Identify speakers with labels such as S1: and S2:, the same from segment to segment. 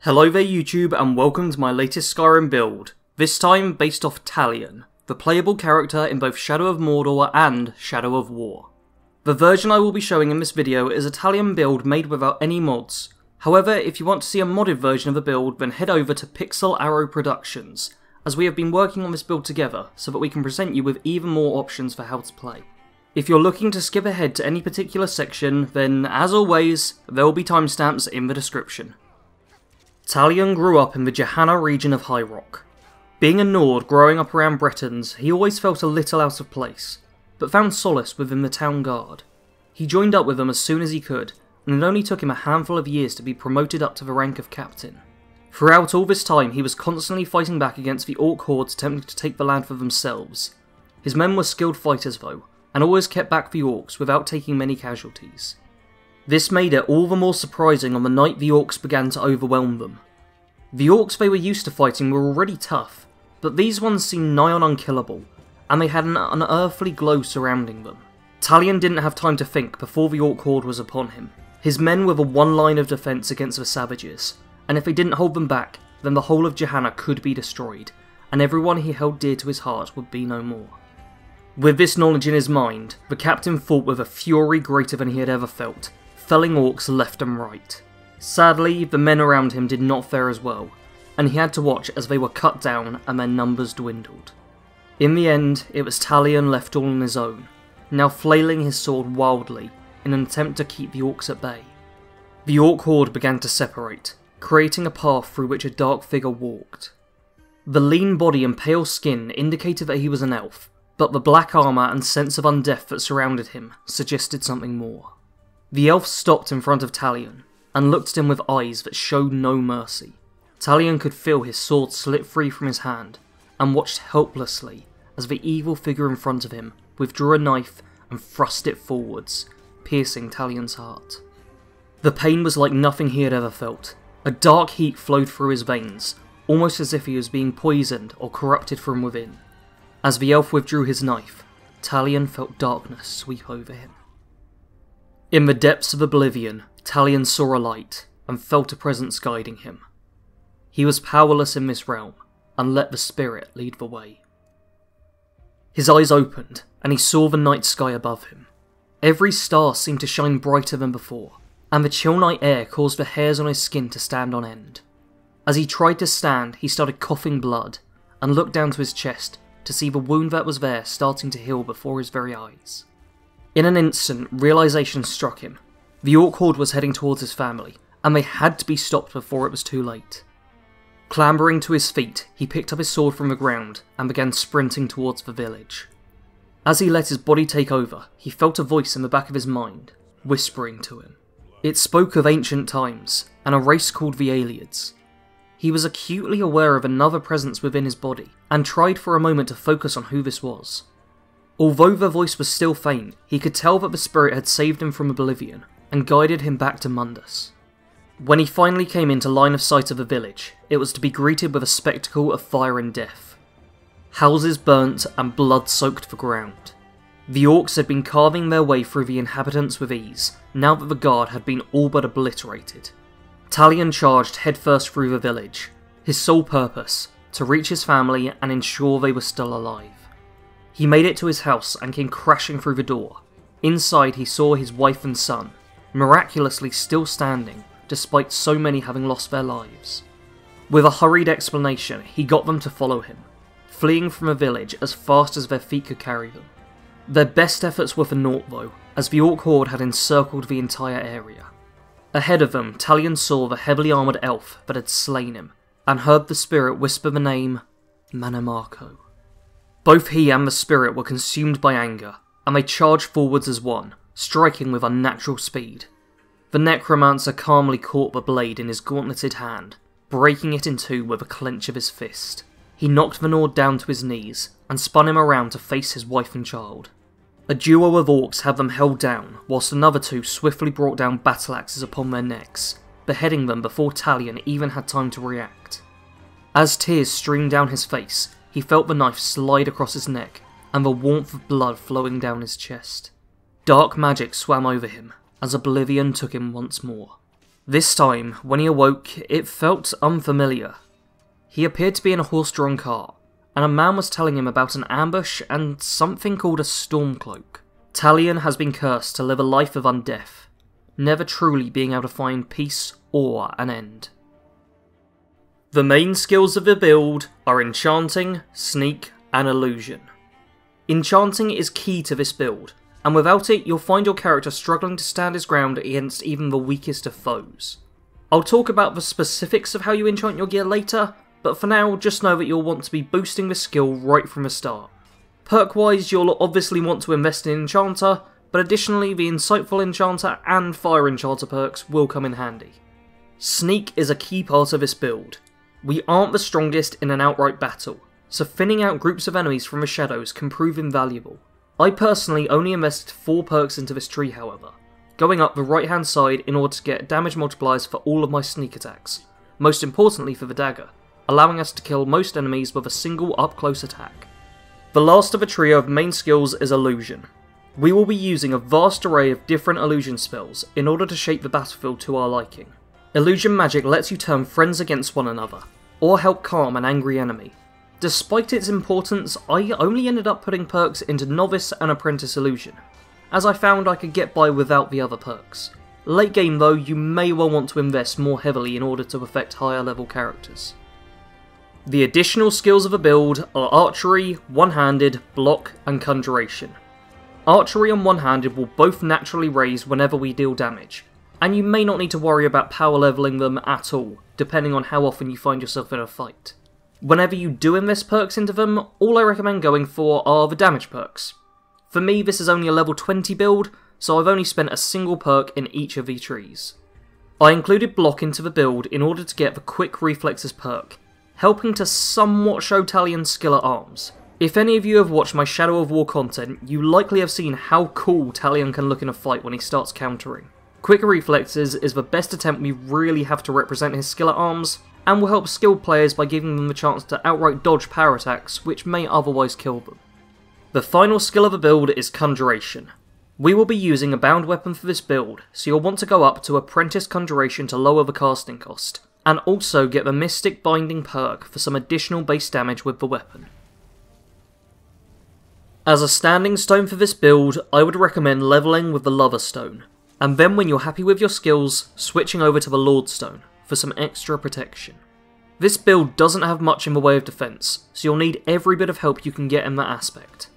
S1: Hello there YouTube and welcome to my latest Skyrim build, this time based off Talion, the playable character in both Shadow of Mordor and Shadow of War. The version I will be showing in this video is a Talion build made without any mods. However, if you want to see a modded version of the build, then head over to Pixel Arrow Productions, as we have been working on this build together so that we can present you with even more options for how to play. If you're looking to skip ahead to any particular section, then as always, there will be timestamps in the description. Talion grew up in the Johanna region of High Rock. Being a Nord growing up around Bretons, he always felt a little out of place, but found solace within the town guard. He joined up with them as soon as he could, and it only took him a handful of years to be promoted up to the rank of captain. Throughout all this time, he was constantly fighting back against the Orc hordes attempting to take the land for themselves. His men were skilled fighters though, and always kept back the Orcs without taking many casualties. This made it all the more surprising on the night the Orcs began to overwhelm them. The Orcs they were used to fighting were already tough, but these ones seemed nigh on unkillable, and they had an unearthly glow surrounding them. Talion didn't have time to think before the Orc horde was upon him. His men were the one line of defence against the savages, and if they didn't hold them back, then the whole of Johanna could be destroyed, and everyone he held dear to his heart would be no more. With this knowledge in his mind, the captain fought with a fury greater than he had ever felt, felling Orcs left and right. Sadly, the men around him did not fare as well, and he had to watch as they were cut down and their numbers dwindled. In the end, it was Talion left all on his own, now flailing his sword wildly in an attempt to keep the Orcs at bay. The Orc horde began to separate, creating a path through which a dark figure walked. The lean body and pale skin indicated that he was an elf, but the black armour and sense of undeath that surrounded him suggested something more. The elf stopped in front of Talion, and looked at him with eyes that showed no mercy. Talion could feel his sword slip free from his hand, and watched helplessly as the evil figure in front of him withdrew a knife and thrust it forwards, piercing Talion's heart. The pain was like nothing he had ever felt. A dark heat flowed through his veins, almost as if he was being poisoned or corrupted from within. As the elf withdrew his knife, Talion felt darkness sweep over him. In the depths of oblivion, Talion saw a light, and felt a presence guiding him. He was powerless in this realm, and let the spirit lead the way. His eyes opened, and he saw the night sky above him. Every star seemed to shine brighter than before, and the chill night air caused the hairs on his skin to stand on end. As he tried to stand, he started coughing blood, and looked down to his chest to see the wound that was there starting to heal before his very eyes. In an instant, realization struck him. The Orc horde was heading towards his family, and they had to be stopped before it was too late. Clambering to his feet, he picked up his sword from the ground and began sprinting towards the village. As he let his body take over, he felt a voice in the back of his mind, whispering to him. It spoke of ancient times, and a race called the Aliens. He was acutely aware of another presence within his body, and tried for a moment to focus on who this was. Although the voice was still faint, he could tell that the spirit had saved him from oblivion, and guided him back to Mundus. When he finally came into line of sight of the village, it was to be greeted with a spectacle of fire and death. Houses burnt and blood soaked the ground. The Orcs had been carving their way through the inhabitants with ease, now that the guard had been all but obliterated. Talion charged headfirst through the village, his sole purpose, to reach his family and ensure they were still alive. He made it to his house and came crashing through the door. Inside he saw his wife and son, miraculously still standing, despite so many having lost their lives. With a hurried explanation, he got them to follow him, fleeing from the village as fast as their feet could carry them. Their best efforts were for naught though, as the Orc horde had encircled the entire area. Ahead of them, Talion saw the heavily armoured elf that had slain him, and heard the spirit whisper the name Mannimarco. Both he and the spirit were consumed by anger, and they charged forwards as one, striking with unnatural speed. The necromancer calmly caught the blade in his gauntleted hand, breaking it in two with a clench of his fist. He knocked the Nord down to his knees, and spun him around to face his wife and child. A duo of Orcs had them held down, whilst another two swiftly brought down battle axes upon their necks, beheading them before Talion even had time to react. As tears streamed down his face, he felt the knife slide across his neck, and the warmth of blood flowing down his chest. Dark magic swam over him, as oblivion took him once more. This time, when he awoke, it felt unfamiliar. He appeared to be in a horse-drawn cart, and a man was telling him about an ambush and something called a stormcloak. Talion has been cursed to live a life of undeath, never truly being able to find peace or an end. The main skills of the build are Enchanting, Sneak, and Illusion. Enchanting is key to this build, and without it you'll find your character struggling to stand his ground against even the weakest of foes. I'll talk about the specifics of how you enchant your gear later, but for now just know that you'll want to be boosting this skill right from the start. Perk wise, you'll obviously want to invest in Enchanter, but additionally the Insightful Enchanter and Fire Enchanter perks will come in handy. Sneak is a key part of this build. We aren't the strongest in an outright battle, so thinning out groups of enemies from the shadows can prove invaluable. I personally only invested 4 perks into this tree however, going up the right hand side in order to get damage multipliers for all of my sneak attacks, most importantly for the dagger, allowing us to kill most enemies with a single up close attack. The last of a trio of main skills is Illusion. We will be using a vast array of different illusion spells in order to shape the battlefield to our liking. Illusion magic lets you turn friends against one another, or help calm an angry enemy. Despite its importance, I only ended up putting perks into Novice and Apprentice Illusion, as I found I could get by without the other perks. Late game though, you may well want to invest more heavily in order to affect higher level characters. The additional skills of a build are Archery, One-Handed, Block, and Conjuration. Archery and One-Handed will both naturally raise whenever we deal damage, and you may not need to worry about power leveling them at all, depending on how often you find yourself in a fight. Whenever you do invest perks into them, all I recommend going for are the damage perks. For me, this is only a level 20 build, so I've only spent a single perk in each of the trees. I included Block into the build in order to get the Quick Reflexes perk, helping to somewhat show Talion's skill at arms. If any of you have watched my Shadow of War content, you likely have seen how cool Talion can look in a fight when he starts countering. Quick Reflexes is the best attempt we really have to represent his skill at arms, and will help skilled players by giving them the chance to outright dodge power attacks which may otherwise kill them. The final skill of the build is Conjuration. We will be using a bound weapon for this build, so you'll want to go up to Apprentice Conjuration to lower the casting cost, and also get the Mystic Binding perk for some additional base damage with the weapon. As a standing stone for this build, I would recommend leveling with the Lover Stone, and then when you're happy with your skills, switching over to the Lord Stone for some extra protection. This build doesn't have much in the way of defense, so you'll need every bit of help you can get in that aspect.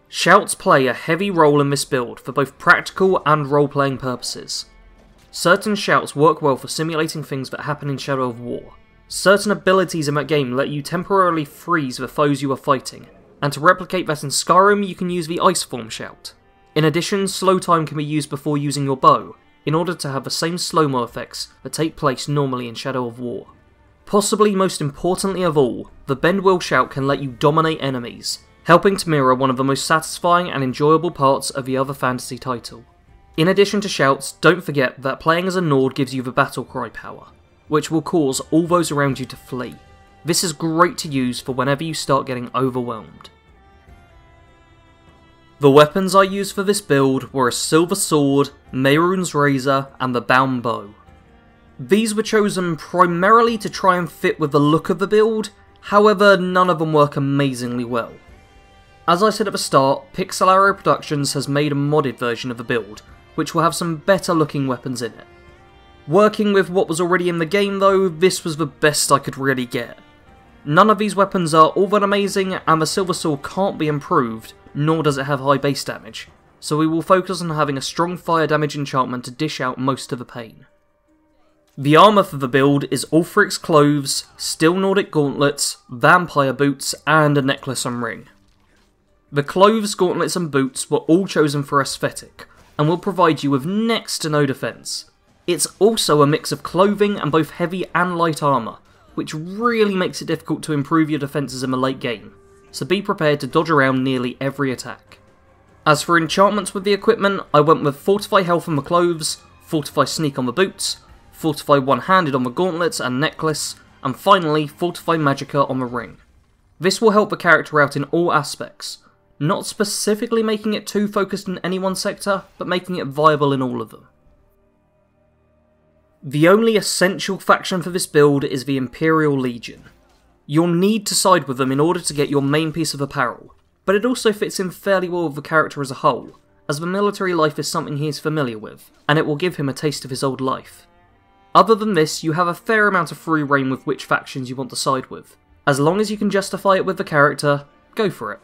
S1: Shouts play a heavy role in this build for both practical and role-playing purposes. Certain shouts work well for simulating things that happen in Shadow of War. Certain abilities in that game let you temporarily freeze the foes you are fighting, and to replicate that in Skyrim you can use the Ice Form shout. In addition, slow time can be used before using your bow, in order to have the same slow-mo effects that take place normally in Shadow of War. Possibly most importantly of all, the Bend Will shout can let you dominate enemies, helping to mirror one of the most satisfying and enjoyable parts of the other fantasy title. In addition to shouts, don't forget that playing as a Nord gives you the battle cry power, which will cause all those around you to flee. This is great to use for whenever you start getting overwhelmed. The weapons I used for this build were a Silver Sword, Mehrunes Razor, and the Bound Bow. These were chosen primarily to try and fit with the look of the build, however none of them work amazingly well. As I said at the start, Pixel Arrow Productions has made a modded version of the build, which will have some better looking weapons in it. Working with what was already in the game though, this was the best I could really get. None of these weapons are all that amazing, and the Silver Sword can't be improved, nor does it have high base damage, so we will focus on having a strong fire damage enchantment to dish out most of the pain. The armour for the build is Ulfric's Clothes, Steel Nordic Gauntlets, Vampire Boots, and a necklace and ring. The clothes, gauntlets and boots were all chosen for aesthetic, and will provide you with next to no defence. It's also a mix of clothing and both heavy and light armour, which really makes it difficult to improve your defences in the late game, so be prepared to dodge around nearly every attack. As for enchantments with the equipment, I went with Fortify Health on the clothes, Fortify Sneak on the boots, Fortify One-Handed on the gauntlets and necklace, and finally Fortify Magicka on the ring. This will help the character out in all aspects, not specifically making it too focused in any one sector, but making it viable in all of them. The only essential faction for this build is the Imperial Legion. You'll need to side with them in order to get your main piece of apparel, but it also fits in fairly well with the character as a whole, as the military life is something he is familiar with, and it will give him a taste of his old life. Other than this, you have a fair amount of free reign with which factions you want to side with. As long as you can justify it with the character, go for it.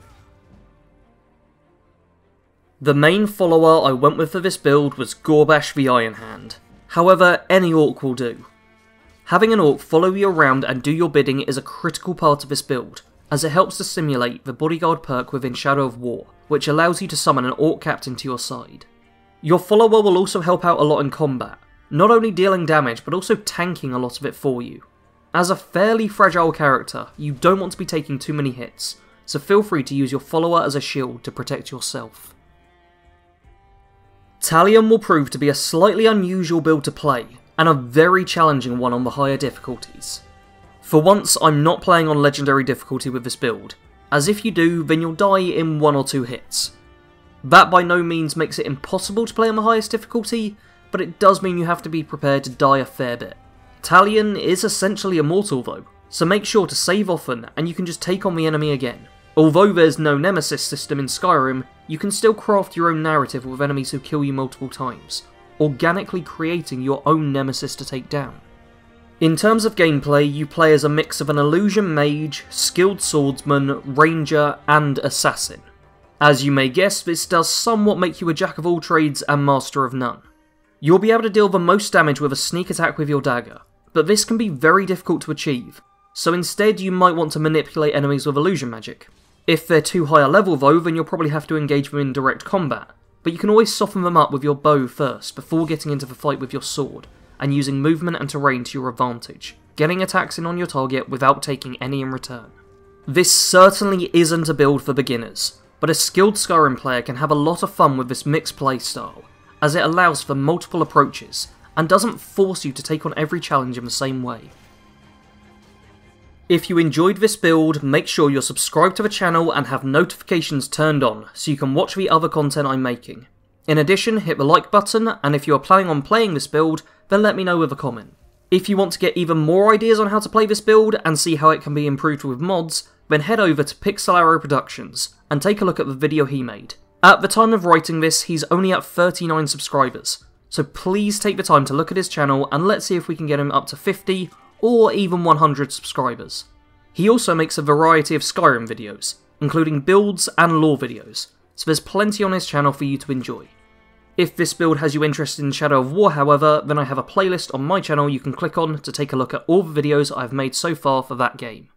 S1: The main follower I went with for this build was Gorbash the Iron Hand. However, any orc will do. Having an orc follow you around and do your bidding is a critical part of this build, as it helps to simulate the bodyguard perk within Shadow of War, which allows you to summon an orc captain to your side. Your follower will also help out a lot in combat, not only dealing damage but also tanking a lot of it for you. As a fairly fragile character, you don't want to be taking too many hits, so feel free to use your follower as a shield to protect yourself. Talion will prove to be a slightly unusual build to play, and a very challenging one on the higher difficulties. For once, I'm not playing on legendary difficulty with this build, as if you do, then you'll die in 1 or 2 hits. That by no means makes it impossible to play on the highest difficulty, but it does mean you have to be prepared to die a fair bit. Talion is essentially immortal though, so make sure to save often and you can just take on the enemy again. Although there's no nemesis system in Skyrim, you can still craft your own narrative with enemies who kill you multiple times, organically creating your own nemesis to take down. In terms of gameplay, you play as a mix of an illusion mage, skilled swordsman, ranger, and assassin. As you may guess, this does somewhat make you a jack of all trades and master of none. You'll be able to deal the most damage with a sneak attack with your dagger, but this can be very difficult to achieve, so instead you might want to manipulate enemies with illusion magic. If they're too high a level though, then you'll probably have to engage them in direct combat, but you can always soften them up with your bow first before getting into the fight with your sword, and using movement and terrain to your advantage, getting attacks in on your target without taking any in return. This certainly isn't a build for beginners, but a skilled Skyrim player can have a lot of fun with this mixed playstyle, as it allows for multiple approaches, and doesn't force you to take on every challenge in the same way. If you enjoyed this build, make sure you're subscribed to the channel and have notifications turned on, so you can watch the other content I'm making. In addition, hit the like button, and if you are planning on playing this build, then let me know with a comment. If you want to get even more ideas on how to play this build, and see how it can be improved with mods, then head over to Pixel Arrow Productions, and take a look at the video he made. At the time of writing this, he's only at 39 subscribers, so please take the time to look at his channel and let's see if we can get him up to 50 or even 100 subscribers. He also makes a variety of Skyrim videos, including builds and lore videos, so there's plenty on his channel for you to enjoy. If this build has you interested in Shadow of War however, then I have a playlist on my channel you can click on to take a look at all the videos I've made so far for that game.